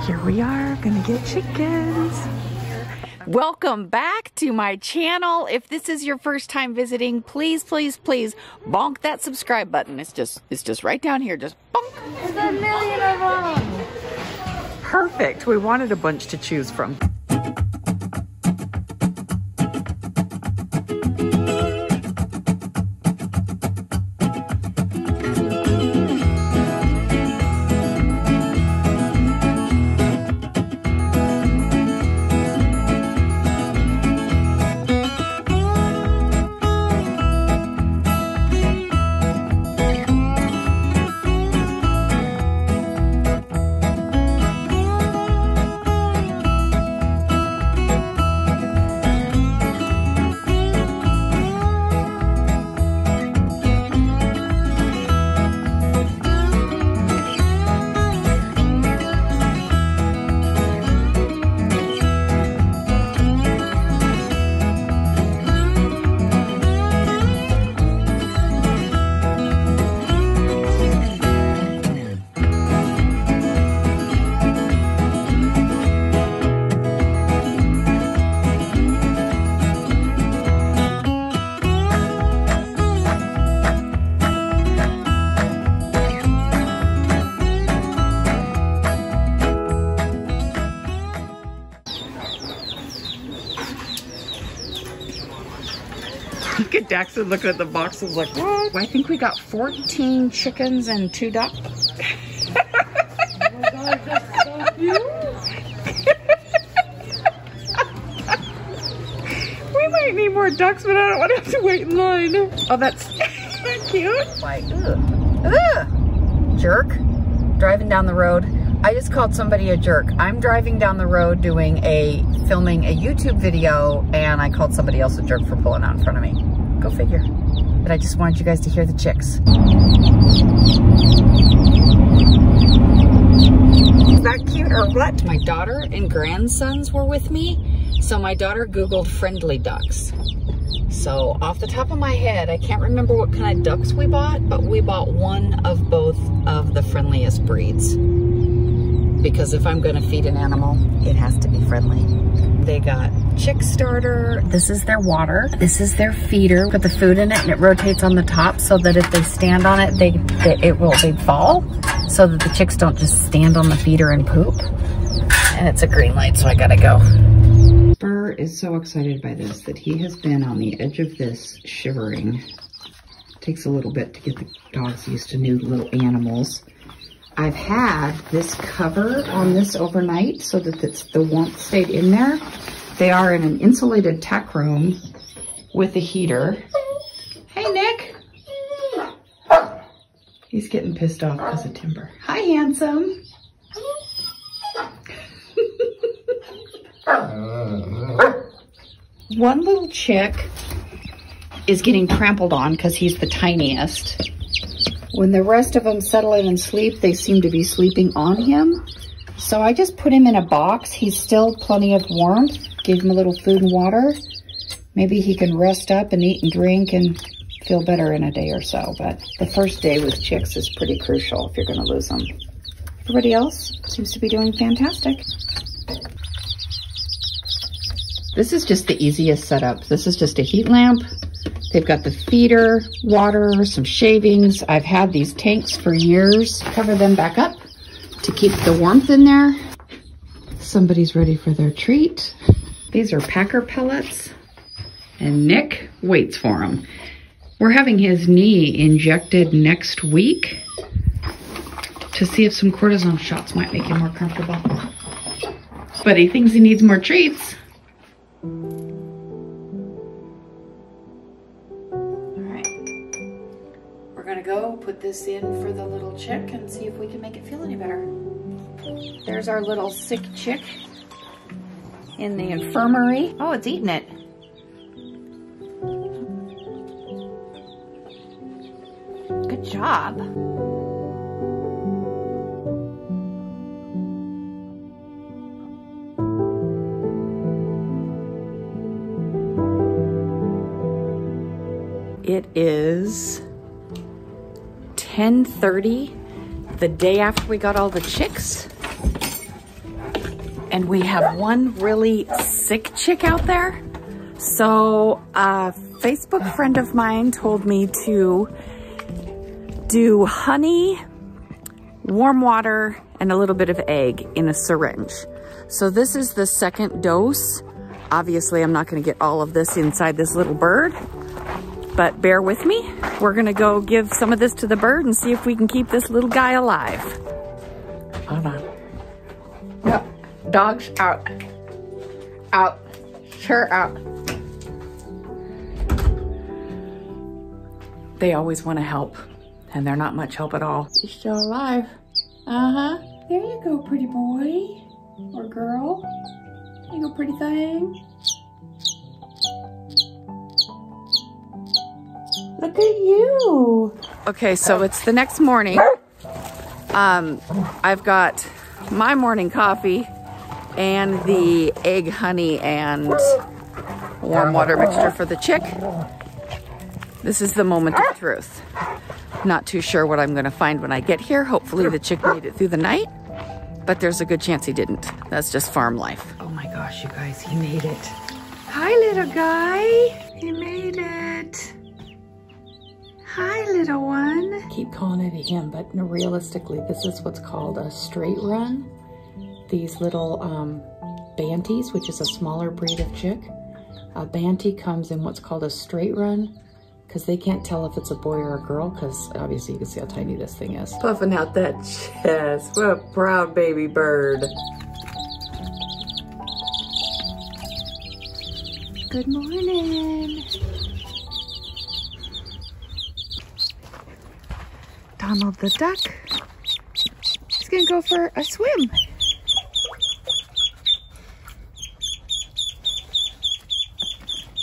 Here we are, gonna get chickens. Welcome back to my channel. If this is your first time visiting, please, please, please bonk that subscribe button. It's just right down here. Just bonk. There's a million of them. Perfect. We wanted a bunch to choose from. Look at Daxton looking at the boxes like, what? I think we got 14 chickens and 2 ducks. Oh my God, that's so cute. We might need more ducks, but I don't want to have to wait in line. Oh, that's cute. Like, ugh. Jerk. Driving down the road. I just called somebody a jerk. I'm driving down the road filming a YouTube video, and I called somebody else a jerk for pulling out in front of me. Go figure. But I just wanted you guys to hear the chicks. Is that cute or what? My daughter and grandsons were with me, so my daughter Googled friendly ducks. So off the top of my head, I can't remember what kind of ducks we bought, but we bought one of both of the friendliest breeds. Because if I'm gonna feed an animal, it has to be friendly. They got chick starter. This is their water. This is their feeder. Put the food in it and it rotates on the top so that if they stand on it, they'd fall. So that the chicks don't just stand on the feeder and poop. And it's a green light, so I gotta go. Spur is so excited by this that he has been on the edge of this shivering. Takes a little bit to get the dogs used to new little animals. I've had this cover on this overnight so that the warmth stayed in there. They are in an insulated tech room with a heater. Hey, Nick. He's getting pissed off because of timber. Hi, handsome. One little chick is getting trampled on because he's the tiniest. When the rest of them settle in and sleep, they seem to be sleeping on him. So I just put him in a box. He's still plenty of warmth. Gave him a little food and water. Maybe he can rest up and eat and drink and feel better in a day or so. But the first day with chicks is pretty crucial if you're going to lose them. Everybody else seems to be doing fantastic. This is just the easiest setup. This is just a heat lamp. They've got the feeder, water, some shavings. I've had these tanks for years. Cover them back up to keep the warmth in there. Somebody's ready for their treat. These are Packer pellets, and Nick waits for them. We're having his knee injected next week to see if some cortisone shots might make him more comfortable. But he thinks he needs more treats. Go put this in for the little chick and see if we can make it feel any better. There's our little sick chick in the infirmary. Oh, it's eating it. Good job. It is 10:30, the day after we got all the chicks. and we have one really sick chick out there. So a Facebook friend of mine told me to do honey, warm water, and a little bit of egg in a syringe. So this is the second dose. Obviously, I'm not gonna get all of this inside this little bird, but bear with me. We're gonna go give some of this to the bird and see if we can keep this little guy alive. Hold on. Yep. Dogs out. Out. Sure out. They always want to help, and they're not much help at all. He's still alive. Uh-huh. There you go, pretty boy. Or girl. There you go, pretty thing. Look at you. Okay, so it's the next morning. I've got my morning coffee and the egg, honey, and warm water mixture for the chick. This is the moment of truth. Not too sure what I'm gonna find when I get here. Hopefully the chick made it through the night, but there's a good chance he didn't. That's just farm life. Oh my gosh, you guys, he made it. Hi, little guy. He made it. Hi, little one. Keep calling it a him, but no, realistically, this is what's called a straight run. These little banties, which is a smaller breed of chick. A banty comes in what's called a straight run, because they can't tell if it's a boy or a girl, because obviously you can see how tiny this thing is. Puffing out that chest. What a proud baby bird. Good morning. Donald the duck. He's gonna go for a swim.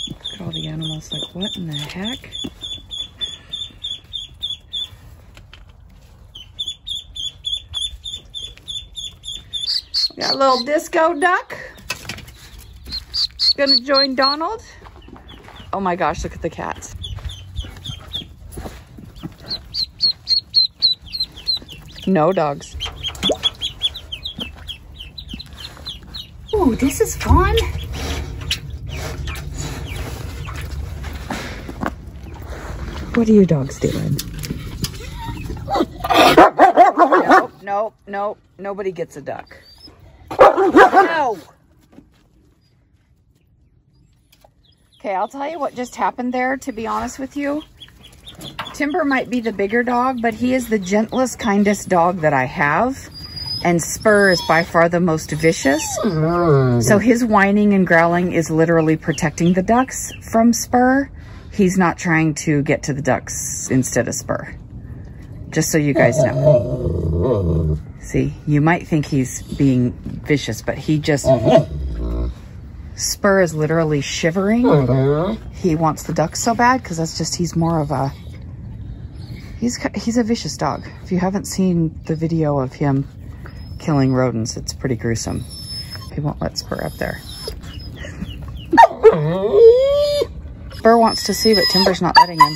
Look at all the animals, like what in the heck? Got a little disco duck. Gonna join Donald. Oh my gosh, look at the cats. No dogs. Ooh, this is fun. What are you dogs doing? Nope, nope, nope. Nobody gets a duck. No. Okay, I'll tell you what just happened there, to be honest with you. Timber might be the bigger dog, but he is the gentlest, kindest dog that I have. And Spur is by far the most vicious. So his whining and growling is literally protecting the ducks from Spur. He's not trying to get to the ducks instead of Spur. Just so you guys know. See, you might think he's being vicious, but he just... Spur is literally shivering. He wants the ducks so bad because that's just, he's more of a... He's a vicious dog. If you haven't seen the video of him killing rodents, it's pretty gruesome. He won't let Spur up there. Spur wants to see, but Timber's not letting him.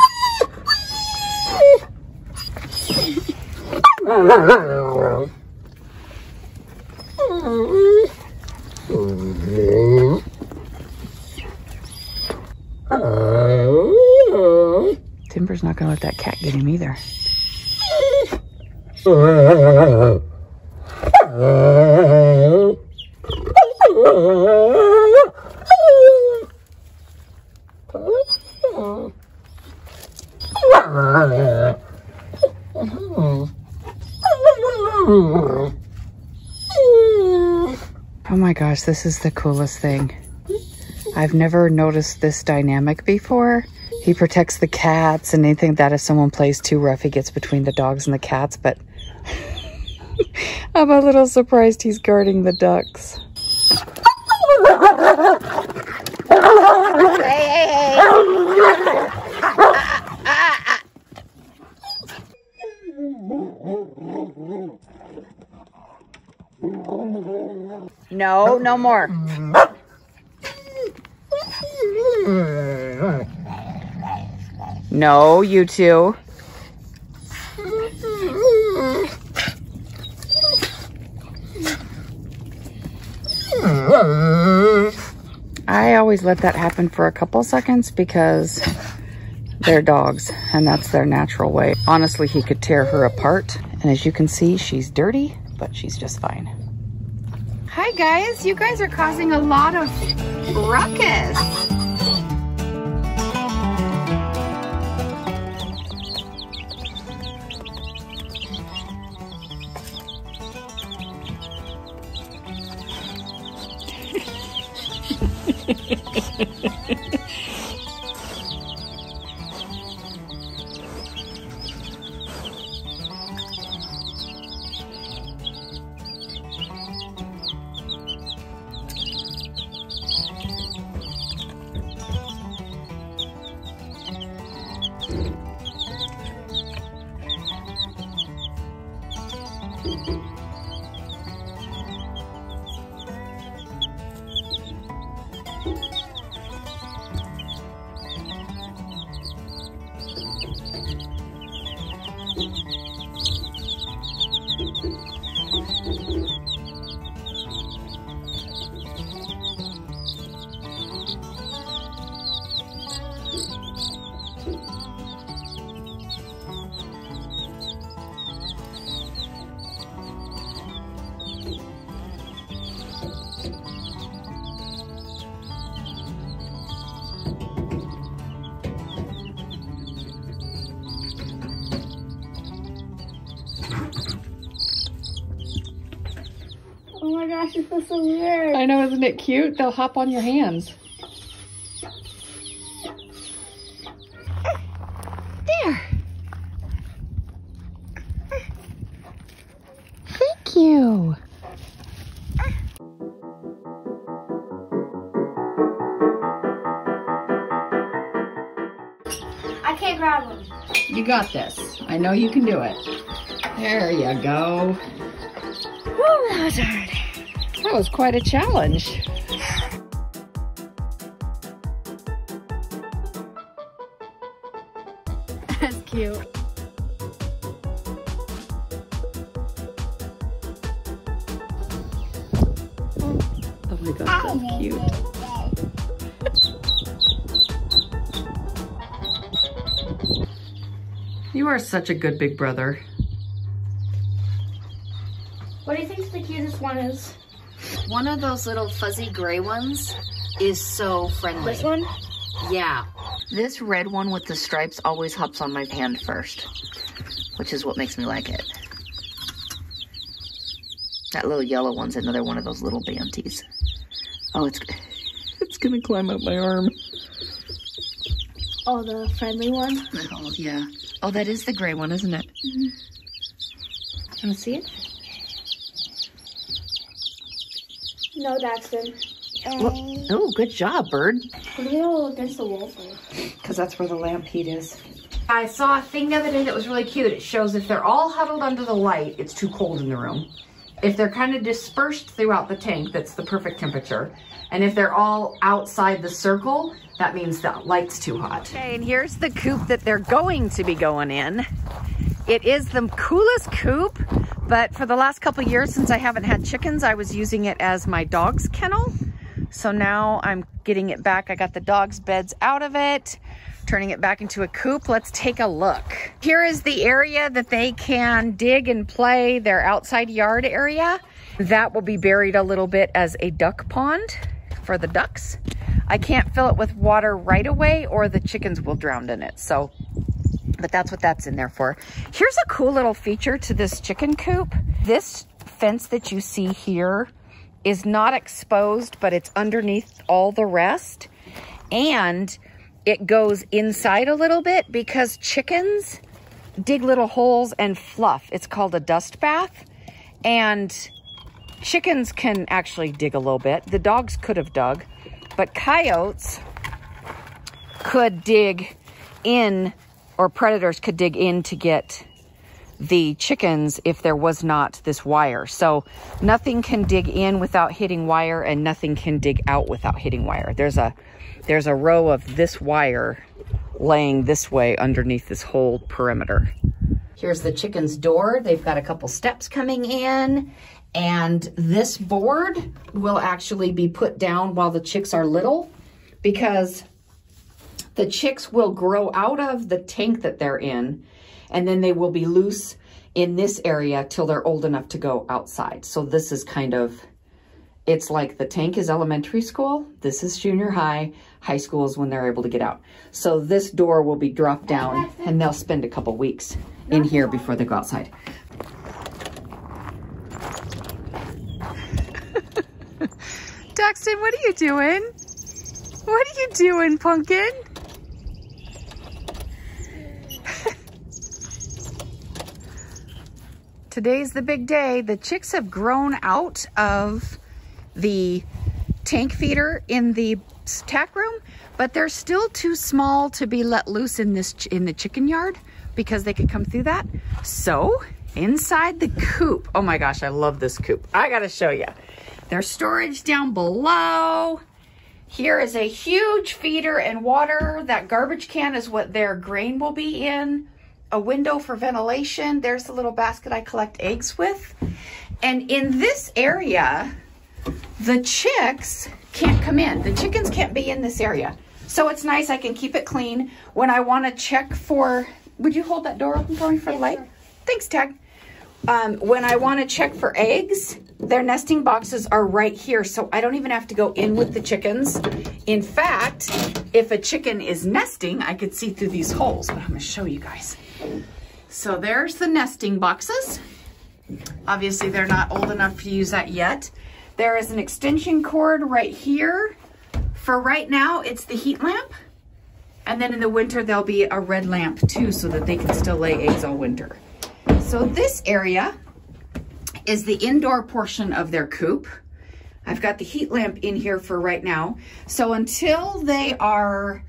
Timber's not gonna let that cat get him either. Oh my gosh, this is the coolest thing. I've never noticed this dynamic before. He protects the cats, and anything that if someone plays too rough, he gets between the dogs and the cats, but I'm a little surprised he's guarding the ducks. Hey, hey, hey. No, no more. No, you two. I always let that happen for a couple seconds because they're dogs and that's their natural way. Honestly, he could tear her apart. And as you can see, she's dirty, but she's just fine. Hi guys, you guys are causing a lot of ruckus. Oh my gosh, this is so weird. I know, isn't it cute? They'll hop on your hands. There. Thank you. I can't grab them. You got this. I know you can do it. There you go. Woo, that was hard. That was quite a challenge. That's cute. Oh my gosh, that's cute. You are such a good big brother. What do you think the cutest one is? One of those little fuzzy gray ones is so friendly. This one? Yeah. This red one with the stripes always hops on my hand first, which is what makes me like it. That little yellow one's another one of those little banties. Oh, it's gonna climb up my arm. Oh, the friendly one? Oh, yeah. Oh, that is the gray one, isn't it? Mm-hmm. Wanna see it? No, that's good. Oh, good job, bird. What do they all against the wall for? Because that's where the lamp heat is. I saw a thing the other day that was really cute. It shows if they're all huddled under the light, it's too cold in the room. If they're kind of dispersed throughout the tank, that's the perfect temperature. And if they're all outside the circle, that means the light's too hot. Okay, and here's the coop that they're going to be going in. It is the coolest coop, but for the last couple of years since I haven't had chickens, I was using it as my dog's kennel. So now I'm getting it back. I got the dog's beds out of it, turning it back into a coop. Let's take a look. Here is the area that they can dig and play, their outside yard area. That will be buried a little bit as a duck pond for the ducks. I can't fill it with water right away or the chickens will drown in it. So, but that's what that's in there for. Here's a cool little feature to this chicken coop. This fence that you see here is not exposed, but it's underneath all the rest. And it goes inside a little bit because chickens dig little holes and fluff. It's called a dust bath. And chickens can actually dig a little bit. The dogs could have dug, but coyotes could dig in, or predators could dig in to get the chickens if there was not this wire. So nothing can dig in without hitting wire and nothing can dig out without hitting wire. There's a row of this wire laying this way underneath this whole perimeter. Here's the chicken's door. They've got a couple steps coming in And this board will actually be put down while the chicks are little, because the chicks will grow out of the tank that they're in, and then they will be loose in this area till they're old enough to go outside. So this is kind of, it's like the tank is elementary school, this is junior high, high school is when they're able to get out. So this door will be dropped down, and they'll spend a couple weeks in here before they go outside. Daxton, what are you doing? What are you doing, Pumpkin? Today's the big day. The chicks have grown out of the tank feeder in the tack room, but they're still too small to be let loose in the chicken yard because they could come through that. So inside the coop, oh my gosh, I love this coop. I gotta show you. There's storage down below. Here is a huge feeder and water. That garbage can is what their grain will be in. A window for ventilation. There's the little basket I collect eggs with. And in this area, the chicks can't come in. The chickens can't be in this area. So it's nice, I can keep it clean. When I want to check for, would you hold that door open for me for the light? Sure. Thanks, Tag. When I want to check for eggs, their nesting boxes are right here, so I don't even have to go in with the chickens. In fact, if a chicken is nesting, I could see through these holes, but I'm going to show you guys. So there's the nesting boxes. Obviously, they're not old enough to use that yet. There is an extension cord right here. For right now, it's the heat lamp. And then in the winter, there'll be a red lamp too, so that they can still lay eggs all winter. So this area is the indoor portion of their coop. I've got the heat lamp in here for right now. So until they are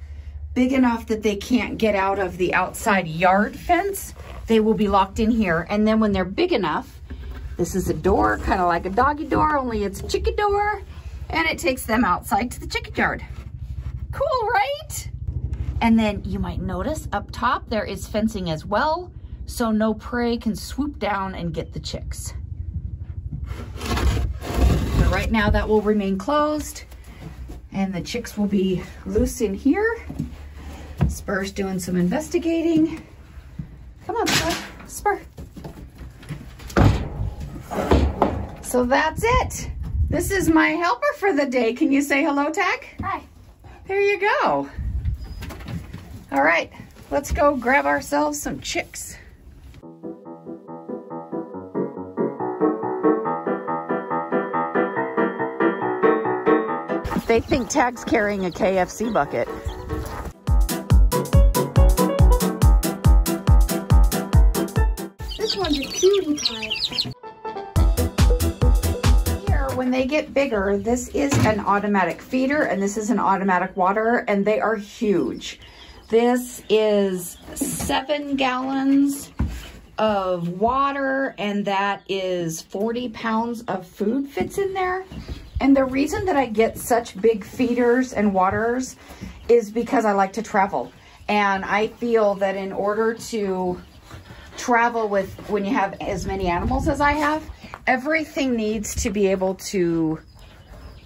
big enough that they can't get out of the outside yard fence, they will be locked in here. And then when they're big enough, this is a door, kind of like a doggy door, only it's a chicken door, and it takes them outside to the chicken yard. Cool, right? And then you might notice up top, there is fencing as well, so no prey can swoop down and get the chicks. But right now that will remain closed, and the chicks will be loose in here. Spur's doing some investigating. Come on, Spur. So that's it. This is my helper for the day. Can you say hello, Tag? Hi. There you go. All right, let's go grab ourselves some chicks. They think Tag's carrying a KFC bucket. This one's a cutie pie. Here, when they get bigger, this is an automatic feeder and this is an automatic water, and they are huge. This is 7 gallons of water, and that is 40 pounds of food fits in there. And the reason that I get such big feeders and waters is because I like to travel. And I feel that in order to travel with, when you have as many animals as I have, everything needs to be able to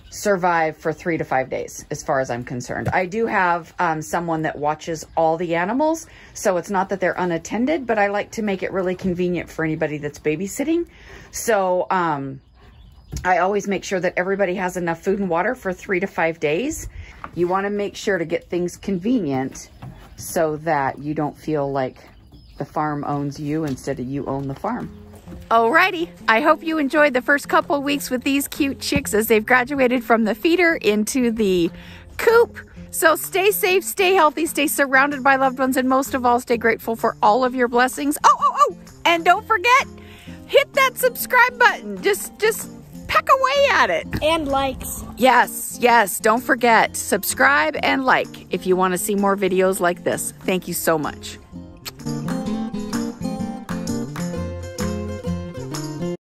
survive for 3 to 5 days, as far as I'm concerned. I do have someone that watches all the animals, so it's not that they're unattended, but I like to make it really convenient for anybody that's babysitting. So I always make sure that everybody has enough food and water for 3 to 5 days. You want to make sure to get things convenient so that you don't feel like the farm owns you instead of you own the farm. Alrighty, I hope you enjoyed the first couple weeks with these cute chicks as they've graduated from the feeder into the coop. So stay safe, stay healthy, stay surrounded by loved ones, and most of all, stay grateful for all of your blessings. Oh, and don't forget, hit that subscribe button. Just peck away at it. And likes. Yes, don't forget, subscribe and like if you want to see more videos like this. Thank you so much.